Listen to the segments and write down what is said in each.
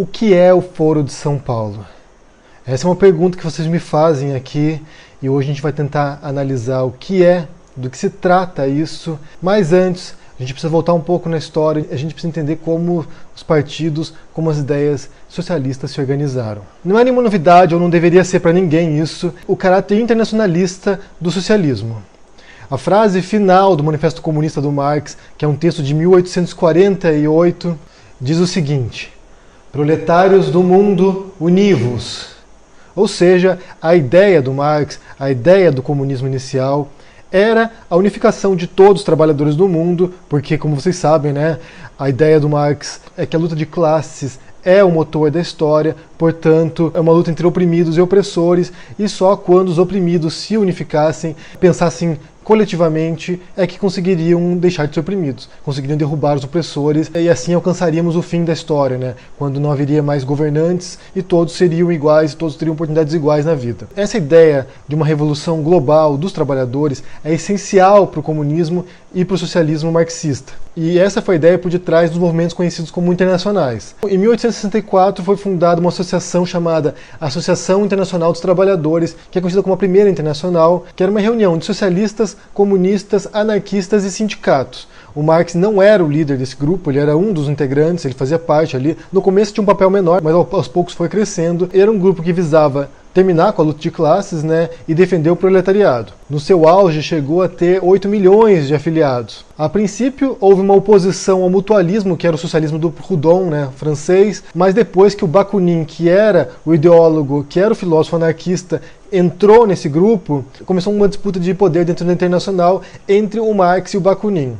O que é o Foro de São Paulo? Essa é uma pergunta que vocês me fazem aqui e hoje a gente vai tentar analisar o que é, do que se trata isso. Mas antes, a gente precisa voltar um pouco na história, a gente precisa entender como os partidos, como as ideias socialistas se organizaram. Não é nenhuma novidade, ou não deveria ser para ninguém isso, o caráter internacionalista do socialismo. A frase final do Manifesto Comunista do Marx, que é um texto de 1848, diz o seguinte: proletários do mundo, univos. Ou seja, a ideia do Marx, a ideia do comunismo inicial, era a unificação de todos os trabalhadores do mundo, porque, como vocês sabem, né, a ideia do Marx é que a luta de classes é o motor da história, portanto, é uma luta entre oprimidos e opressores, e só quando os oprimidos se unificassem, pensassem coletivamente, é que conseguiriam deixar de ser oprimidos, conseguiriam derrubar os opressores, e assim alcançaríamos o fim da história, né? Quando não haveria mais governantes e todos seriam iguais, todos teriam oportunidades iguais na vida. Essa ideia de uma revolução global dos trabalhadores é essencial para o comunismo e para o socialismo marxista. E essa foi a ideia por detrás dos movimentos conhecidos como internacionais. Em 1864 foi fundada uma associação chamada Associação Internacional dos Trabalhadores, que é conhecida como a primeira internacional, que era uma reunião de socialistas, comunistas, anarquistas e sindicatos. O Marx não era o líder desse grupo, ele era um dos integrantes, ele fazia parte ali. No começo tinha um papel menor, mas aos poucos foi crescendo. Era um grupo que visava terminar com a luta de classes, né, e defender o proletariado. No seu auge chegou a ter 8 milhões de afiliados. A princípio houve uma oposição ao mutualismo, que era o socialismo do Proudhon, né, francês, mas depois que o Bakunin, que era o ideólogo, que era o filósofo anarquista, entrou nesse grupo, começou uma disputa de poder dentro da Internacional entre o Marx e o Bakunin.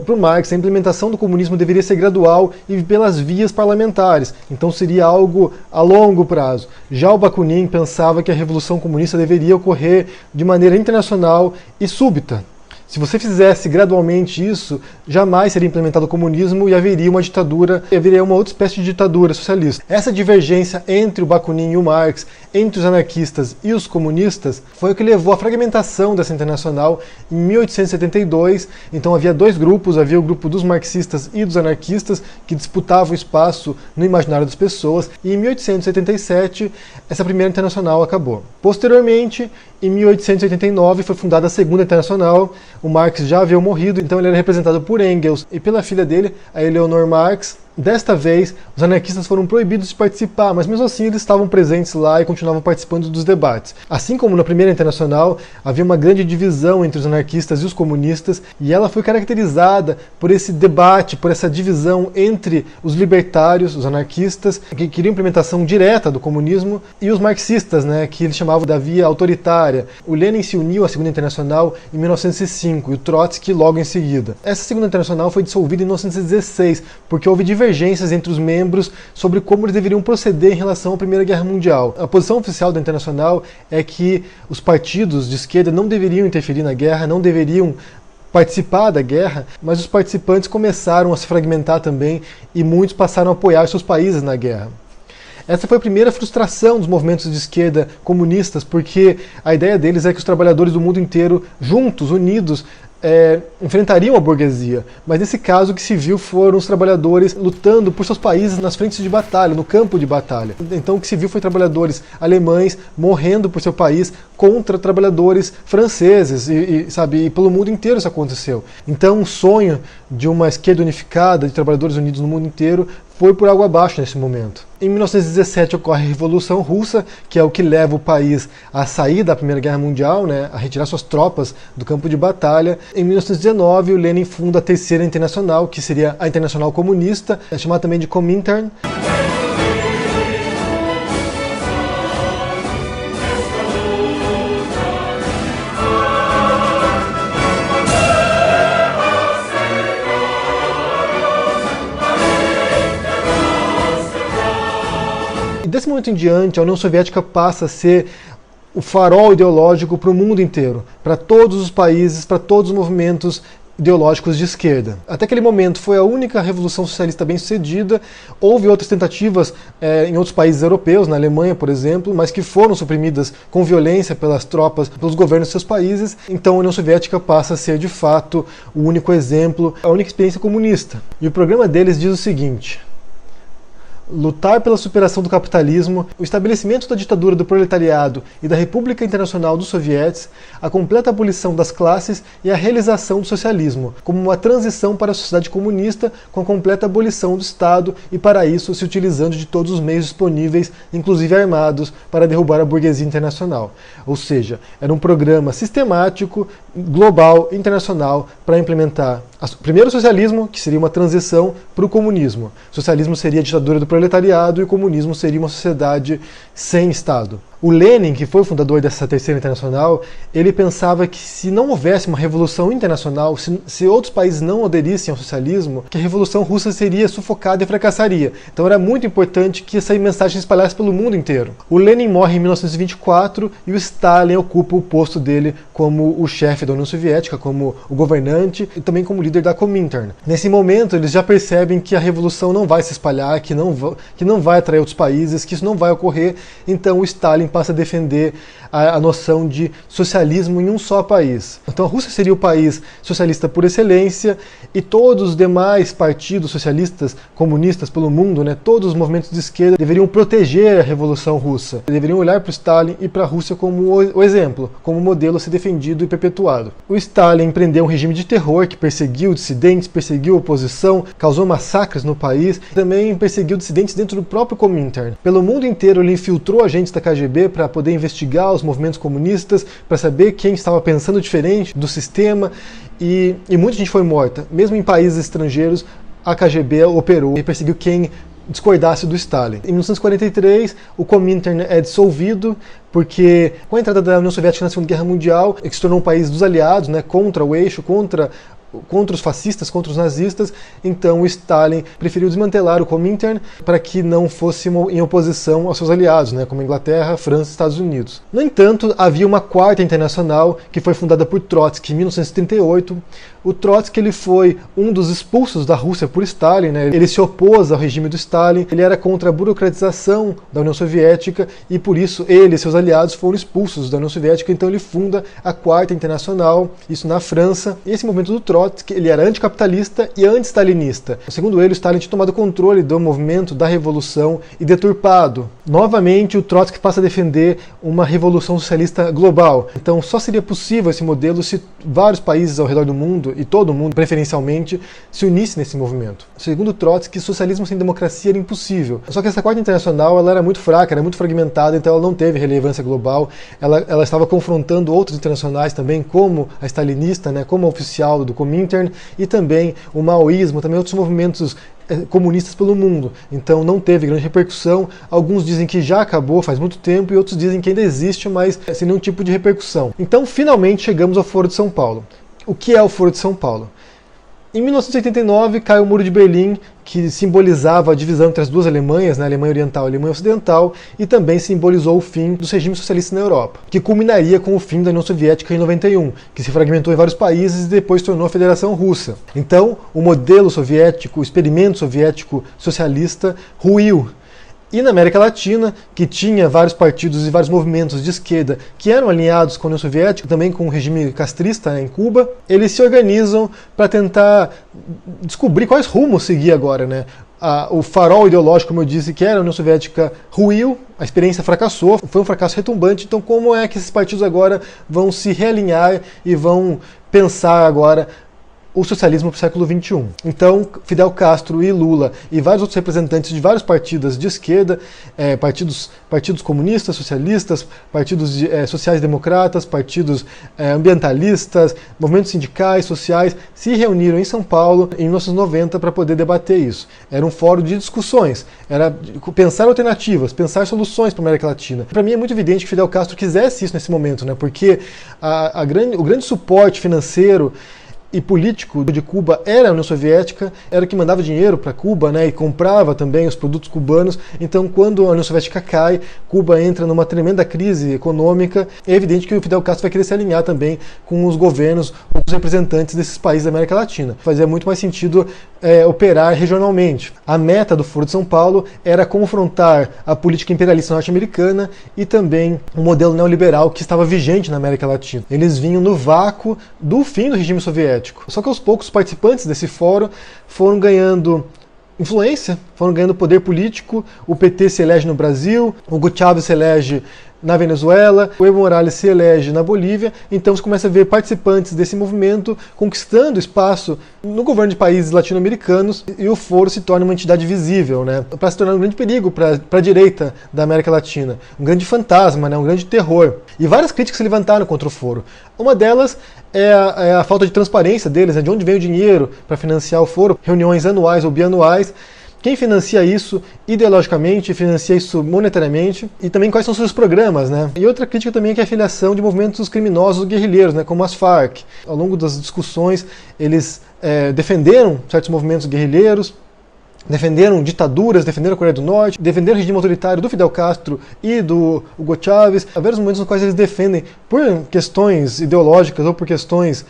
Para o Marx, a implementação do comunismo deveria ser gradual e pelas vias parlamentares, então seria algo a longo prazo. Já o Bakunin pensava que a revolução comunista deveria ocorrer de maneira internacional e súbita. Se você fizesse gradualmente isso, jamais seria implementado o comunismo e haveria uma ditadura, haveria uma outra espécie de ditadura socialista. Essa divergência entre o Bakunin e o Marx, entre os anarquistas e os comunistas, foi o que levou à fragmentação dessa internacional em 1872. Então havia dois grupos, havia o grupo dos marxistas e dos anarquistas, que disputavam espaço no imaginário das pessoas, e em 1877 essa primeira internacional acabou. Posteriormente, em 1889 foi fundada a segunda internacional. O Marx já havia morrido, então ele era representado por Engels e pela filha dele, a Eleanor Marx. Desta vez, os anarquistas foram proibidos de participar, mas mesmo assim eles estavam presentes lá e continuavam participando dos debates. Assim como na Primeira Internacional, havia uma grande divisão entre os anarquistas e os comunistas, e ela foi caracterizada por esse debate, por essa divisão entre os libertários, os anarquistas, que queriam implementação direta do comunismo, e os marxistas, né, que eles chamavam da via autoritária. O Lenin se uniu à Segunda Internacional em 1905 e o Trotsky logo em seguida. Essa Segunda Internacional foi dissolvida em 1916, porque houve divergências entre os membros sobre como eles deveriam proceder em relação à Primeira Guerra Mundial. A posição oficial da Internacional é que os partidos de esquerda não deveriam interferir na guerra, não deveriam participar da guerra, mas os participantes começaram a se fragmentar também e muitos passaram a apoiar seus países na guerra. Essa foi a primeira frustração dos movimentos de esquerda comunistas, porque a ideia deles é que os trabalhadores do mundo inteiro, juntos, unidos, enfrentariam a burguesia, mas nesse caso o que se viu foram os trabalhadores lutando por seus países nas frentes de batalha, no campo de batalha. Então o que se viu foi trabalhadores alemães morrendo por seu país contra trabalhadores franceses, e pelo mundo inteiro isso aconteceu. Então o sonho de uma esquerda unificada, de trabalhadores unidos no mundo inteiro, foi por água abaixo nesse momento. Em 1917 ocorre a Revolução Russa, que é o que leva o país a sair da Primeira Guerra Mundial, né, a retirar suas tropas do campo de batalha. Em 1919 o Lenin funda a Terceira Internacional, que seria a Internacional Comunista, chamada também de Comintern. Desse momento em diante, a União Soviética passa a ser o farol ideológico para o mundo inteiro, para todos os países, para todos os movimentos ideológicos de esquerda. Até aquele momento foi a única revolução socialista bem-sucedida. Houve outras tentativas em outros países europeus, na Alemanha, por exemplo, mas que foram suprimidas com violência pelas tropas, pelos governos de seus países. Então a União Soviética passa a ser, de fato, o único exemplo, a única experiência comunista. E o programa deles diz o seguinte: lutar pela superação do capitalismo, o estabelecimento da ditadura do proletariado e da República Internacional dos Sovietes, a completa abolição das classes e a realização do socialismo, como uma transição para a sociedade comunista com a completa abolição do Estado e, para isso, se utilizando de todos os meios disponíveis, inclusive armados, para derrubar a burguesia internacional. Ou seja, era um programa sistemático, global, internacional, para implementar primeiro o socialismo, que seria uma transição para o comunismo. O socialismo seria a ditadura do proletariado e o comunismo seria uma sociedade sem Estado. O Lenin, que foi o fundador dessa Terceira Internacional, ele pensava que se não houvesse uma revolução internacional, se outros países não aderissem ao socialismo, que a Revolução Russa seria sufocada e fracassaria. Então era muito importante que essa mensagem se espalhasse pelo mundo inteiro. O Lenin morre em 1924 e o Stalin ocupa o posto dele como o chefe da União Soviética, como o governante e também como líder da Comintern. Nesse momento, eles já percebem que a revolução não vai se espalhar, que não vai atrair outros países, que isso não vai ocorrer, então o Stalin passa a defender a noção de socialismo em um só país. Então a Rússia seria o país socialista por excelência e todos os demais partidos socialistas, comunistas pelo mundo, todos os movimentos de esquerda deveriam proteger a Revolução Russa. Deveriam olhar para o Stalin e para a Rússia como o exemplo, como modelo a ser defendido e perpetuado. O Stalin empreendeu um regime de terror que perseguiu dissidentes, perseguiu a oposição, causou massacres no país, também perseguiu dissidentes dentro do próprio Comintern. Pelo mundo inteiro ele infiltrou agentes da KGB para poder investigar os movimentos comunistas, para saber quem estava pensando diferente do sistema, e muita gente foi morta. Mesmo em países estrangeiros, a KGB operou e perseguiu quem discordasse do Stalin. Em 1943, o Comintern é dissolvido, porque com a entrada da União Soviética na Segunda Guerra Mundial, que se tornou um país dos aliados, contra o eixo, contra os fascistas, contra os nazistas, então o Stalin preferiu desmantelar o Comintern para que não fosse em oposição aos seus aliados, como a Inglaterra, França e Estados Unidos. No entanto, havia uma quarta internacional que foi fundada por Trotsky em 1938. O Trotsky ele foi um dos expulsos da Rússia por Stalin, ele se opôs ao regime do Stalin, ele era contra a burocratização da União Soviética e por isso ele e seus aliados foram expulsos da União Soviética, então ele funda a Quarta Internacional, isso na França, e esse movimento do Trotsky ele era anticapitalista e anti-stalinista. Segundo ele, o Stalin tinha tomado controle do movimento da revolução e deturpado. Novamente, o Trotsky passa a defender uma revolução socialista global. Então, só seria possível esse modelo se vários países ao redor do mundo, e todo mundo, preferencialmente, se unissem nesse movimento. Segundo Trotsky, socialismo sem democracia era impossível. Só que essa Quarta Internacional ela era muito fraca, era muito fragmentada, então ela não teve relevância global. Ela estava confrontando outros internacionais também, como a stalinista, como a oficial do Comintern, e também o maoísmo, também outros movimentos comunistas pelo mundo. Então não teve grande repercussão. Alguns dizem que já acabou faz muito tempo e outros dizem que ainda existe, mas sem nenhum tipo de repercussão. Então finalmente chegamos ao Foro de São Paulo. O que é o Foro de São Paulo? Em 1989 cai o Muro de Berlim, que simbolizava a divisão entre as duas Alemanhas, a Alemanha Oriental e a Alemanha Ocidental, e também simbolizou o fim dos regimes socialistas na Europa, que culminaria com o fim da União Soviética em 91, que se fragmentou em vários países e depois tornou a Federação Russa. Então, o modelo soviético, o experimento soviético socialista ruiu. E na América Latina, que tinha vários partidos e vários movimentos de esquerda que eram alinhados com a União Soviética, também com o regime castrista em Cuba, eles se organizam para tentar descobrir quais rumos seguir agora, O farol ideológico, como eu disse, que era a União Soviética, ruiu, a experiência fracassou, foi um fracasso retumbante, então como é que esses partidos agora vão se realinhar e vão pensar agora o socialismo para o século XXI. Então, Fidel Castro e Lula e vários outros representantes de vários partidos de esquerda, partidos comunistas, socialistas, partidos sociais-democratas, partidos ambientalistas, movimentos sindicais, sociais, se reuniram em São Paulo em 1990 para poder debater isso. Era um fórum de discussões, era pensar alternativas, pensar soluções para a América Latina. Para mim é muito evidente que Fidel Castro quisesse isso nesse momento, porque o grande suporte financeiro e político de Cuba era a União Soviética, era o que mandava dinheiro para Cuba, e comprava também os produtos cubanos. Então, quando a União Soviética cai, Cuba entra numa tremenda crise econômica. É evidente que o Fidel Castro vai querer se alinhar também com os governos, com os representantes desses países da América Latina. Fazia muito mais sentido operar regionalmente. A meta do Foro de São Paulo era confrontar a política imperialista norte-americana e também o modelo neoliberal que estava vigente na América Latina. Eles vinham no vácuo do fim do regime soviético. Só que aos poucos os participantes desse fórum foram ganhando influência, foram ganhando poder político. O PT se elege no Brasil, o Hugo Chávez se elege na Venezuela, o Evo Morales se elege na Bolívia. Então você começa a ver participantes desse movimento conquistando espaço no governo de países latino-americanos, e o Foro se torna uma entidade visível, né, para se tornar um grande perigo para a direita da América Latina, um grande fantasma, né, um grande terror. E várias críticas se levantaram contra o Foro. Uma delas é a falta de transparência deles, né, de onde vem o dinheiro para financiar o Foro, reuniões anuais ou bianuais. Quem financia isso ideologicamente, financia isso monetariamente, e também quais são os seus programas, né? E outra crítica também é que a filiação de movimentos criminosos guerrilheiros, né, como as Farc. Ao longo das discussões, eles defenderam certos movimentos guerrilheiros, defenderam ditaduras, defenderam a Coreia do Norte, defenderam o regime autoritário do Fidel Castro e do Hugo Chávez. Há vários momentos nos quais eles defendem, por questões ideológicas ou por questões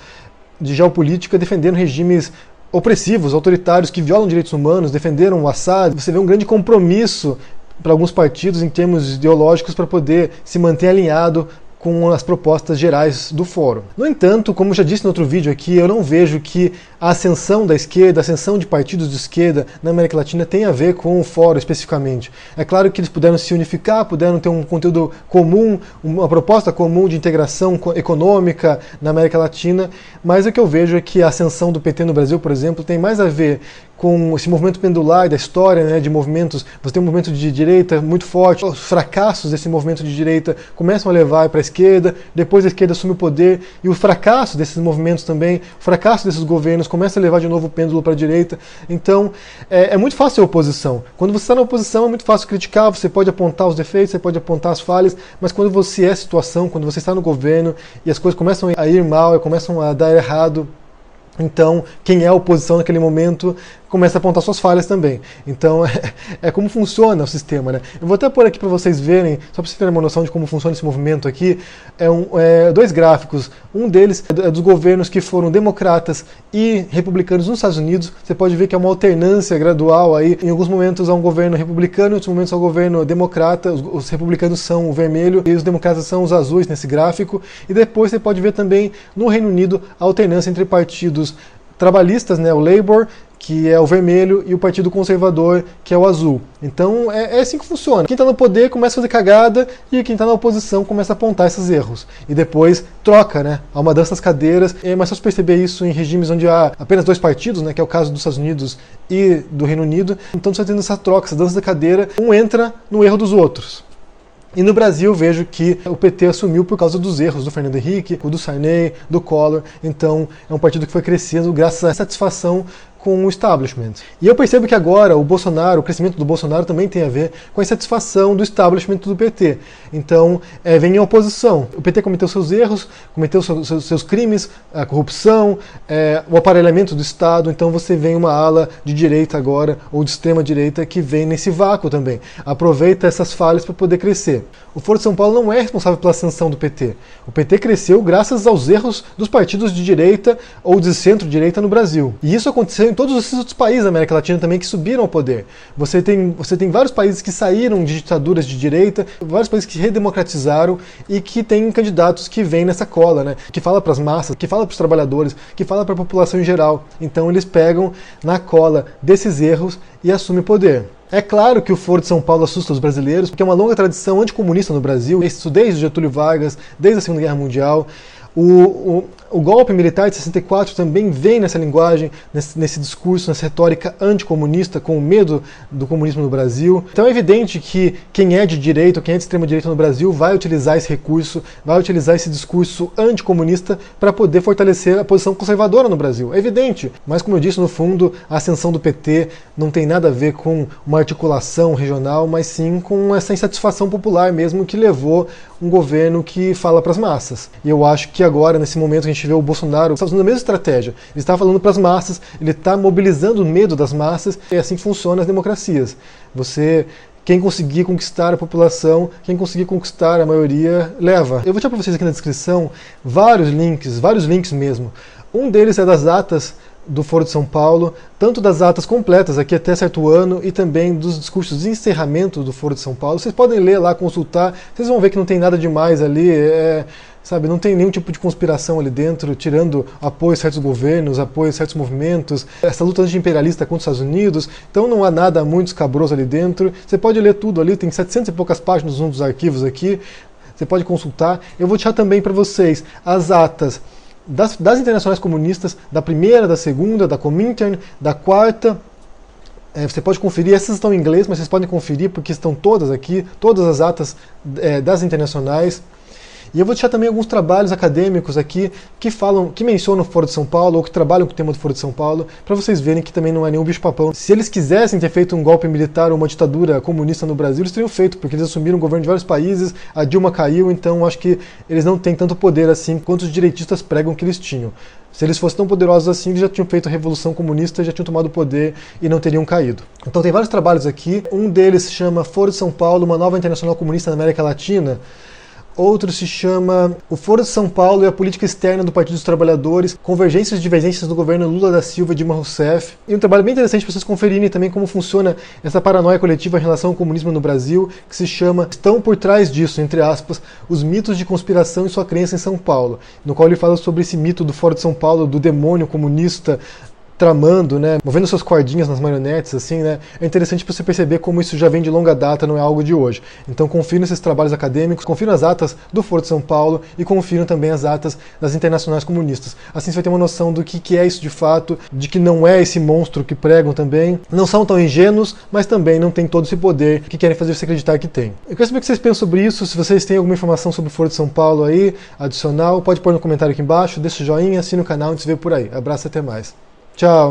de geopolítica, defenderam regimes opressivos, autoritários, que violam direitos humanos, defenderam o Assad. Você vê um grande compromisso para alguns partidos em termos ideológicos para poder se manter alinhado com as propostas gerais do Fórum. No entanto, como eu já disse no outro vídeo aqui, eu não vejo que a ascensão da esquerda, a ascensão de partidos de esquerda na América Latina tem a ver com o Fórum especificamente. É claro que eles puderam se unificar, puderam ter um conteúdo comum, uma proposta comum de integração econômica na América Latina, mas o que eu vejo é que a ascensão do PT no Brasil, por exemplo, tem mais a ver com esse movimento pendular da história, né, de movimentos. Você tem um movimento de direita muito forte, os fracassos desse movimento de direita começam a levar para a esquerda, depois a esquerda assume o poder, e o fracasso desses movimentos também, o fracasso desses governos começa a levar de novo o pêndulo para a direita. Então é muito fácil a oposição. Quando você está na oposição é muito fácil criticar, você pode apontar os defeitos, você pode apontar as falhas, mas quando você é a situação, quando você está no governo e as coisas começam a ir mal e começam a dar errado, então quem é a oposição naquele momento começa a apontar suas falhas também. Então é como funciona o sistema, né? Eu vou até pôr aqui para vocês verem, só para vocês terem uma noção de como funciona esse movimento aqui. Dois gráficos. Um deles é dos governos que foram democratas e republicanos nos Estados Unidos. Você pode ver que é uma alternância gradual aí. Em alguns momentos há um governo republicano, em outros momentos há um governo democrata. Os republicanos são o vermelho e os democratas são os azuis nesse gráfico. E depois você pode ver também no Reino Unido a alternância entre partidos trabalhistas, né, o Labour, que é o vermelho, e o Partido Conservador, que é o azul. Então é assim que funciona. Quem está no poder começa a fazer cagada e quem está na oposição começa a apontar esses erros. E depois troca, né? Há uma dança das cadeiras. É mais fácil perceber isso em regimes onde há apenas dois partidos, né, que é o caso dos Estados Unidos e do Reino Unido. Então você está tendo essa troca, essa dança da cadeira. Um entra no erro dos outros. E no Brasil eu vejo que o PT assumiu por causa dos erros do Fernando Henrique, do Sarney, do Collor. Então é um partido que foi crescendo graças à satisfação com o establishment. E eu percebo que agora o crescimento do Bolsonaro também tem a ver com a insatisfação do establishment do PT. Então vem em oposição. O PT cometeu seus erros, cometeu seus crimes, a corrupção, o aparelhamento do Estado. Então você vem uma ala de direita agora, ou de extrema direita, que vem nesse vácuo também. Aproveita essas falhas para poder crescer. O Foro de São Paulo não é responsável pela ascensão do PT. O PT cresceu graças aos erros dos partidos de direita ou de centro-direita no Brasil. E isso aconteceu em todos esses outros países da América Latina também que subiram ao poder. Você tem vários países que saíram de ditaduras de direita, vários países que se redemocratizaram e que têm candidatos que vêm nessa cola, né? Que fala para as massas, que fala para os trabalhadores, que fala para a população em geral. Então eles pegam na cola desses erros e assumem o poder. É claro que o Foro de São Paulo assusta os brasileiros, porque é uma longa tradição anticomunista no Brasil, isso desde Getúlio Vargas, desde a Segunda Guerra Mundial. O golpe militar de 64 também vem nessa linguagem, nesse discurso, nessa retórica anticomunista, com o medo do comunismo no Brasil. Então é evidente que quem é de direita ou quem é de extrema direita no Brasil vai utilizar esse recurso, vai utilizar esse discurso anticomunista para poder fortalecer a posição conservadora no Brasil. É evidente. Mas como eu disse, no fundo, a ascensão do PT não tem nada a ver com uma articulação regional, mas sim com essa insatisfação popular mesmo que levou um governo que fala para as massas. E eu acho que agora, nesse momento que a gente vê o Bolsonaro está usando a mesma estratégia. Ele está falando para as massas, ele está mobilizando o medo das massas, e é assim que funcionam as democracias. Quem conseguir conquistar a população, quem conseguir conquistar a maioria, leva. Eu vou deixar para vocês aqui na descrição vários links mesmo. Um deles é das atas do Foro de São Paulo, tanto das atas completas aqui até certo ano e também dos discursos de encerramento do Foro de São Paulo. Vocês podem ler lá, consultar, vocês vão ver que não tem nada demais ali, sabe? Não tem nenhum tipo de conspiração ali dentro, tirando apoio a certos governos, apoio a certos movimentos, essa luta anti-imperialista contra os Estados Unidos, então não há nada muito escabroso ali dentro. Você pode ler tudo ali, tem 700 e poucas páginas num dos arquivos aqui, você pode consultar. Eu vou deixar também para vocês as atas das internacionais comunistas, da primeira, da segunda, da Comintern, da quarta. Você pode conferir, essas estão em inglês, mas vocês podem conferir porque estão todas aqui, todas as atas das internacionais. E eu vou deixar também alguns trabalhos acadêmicos aqui que mencionam o Foro de São Paulo ou que trabalham com o tema do Foro de São Paulo, para vocês verem que também não é nenhum bicho-papão. Se eles quisessem ter feito um golpe militar ou uma ditadura comunista no Brasil, eles teriam feito, porque eles assumiram o governo de vários países, a Dilma caiu, então acho que eles não têm tanto poder assim quanto os direitistas pregam que eles tinham. Se eles fossem tão poderosos assim, eles já tinham feito a Revolução Comunista, já tinham tomado o poder e não teriam caído. Então tem vários trabalhos aqui, um deles se chama Foro de São Paulo, uma nova internacional comunista na América Latina. Outro se chama O Foro de São Paulo e a Política Externa do Partido dos Trabalhadores, Convergências e Divergências do Governo Lula da Silva e Dilma Rousseff. E um trabalho bem interessante para vocês conferirem também como funciona essa paranoia coletiva em relação ao comunismo no Brasil, que se chama Estão por trás disso, entre aspas, os mitos de conspiração e sua crença em São Paulo, no qual ele fala sobre esse mito do Foro de São Paulo, do demônio comunista tramando, né, movendo suas cordinhas nas marionetes, assim, né, é interessante para você perceber como isso já vem de longa data, não é algo de hoje. Então confiram esses trabalhos acadêmicos, confiram as atas do Foro de São Paulo e confiram também as atas das internacionais comunistas. Assim você vai ter uma noção do que é isso de fato, de que não é esse monstro que pregam também, não são tão ingênuos, mas também não tem todo esse poder que querem fazer você acreditar que tem. Eu quero saber o que vocês pensam sobre isso, se vocês têm alguma informação sobre o Foro de São Paulo aí, adicional, pode pôr no comentário aqui embaixo, deixa o joinha, assina o canal e a gente se vê por aí. Abraço e até mais. Tchau!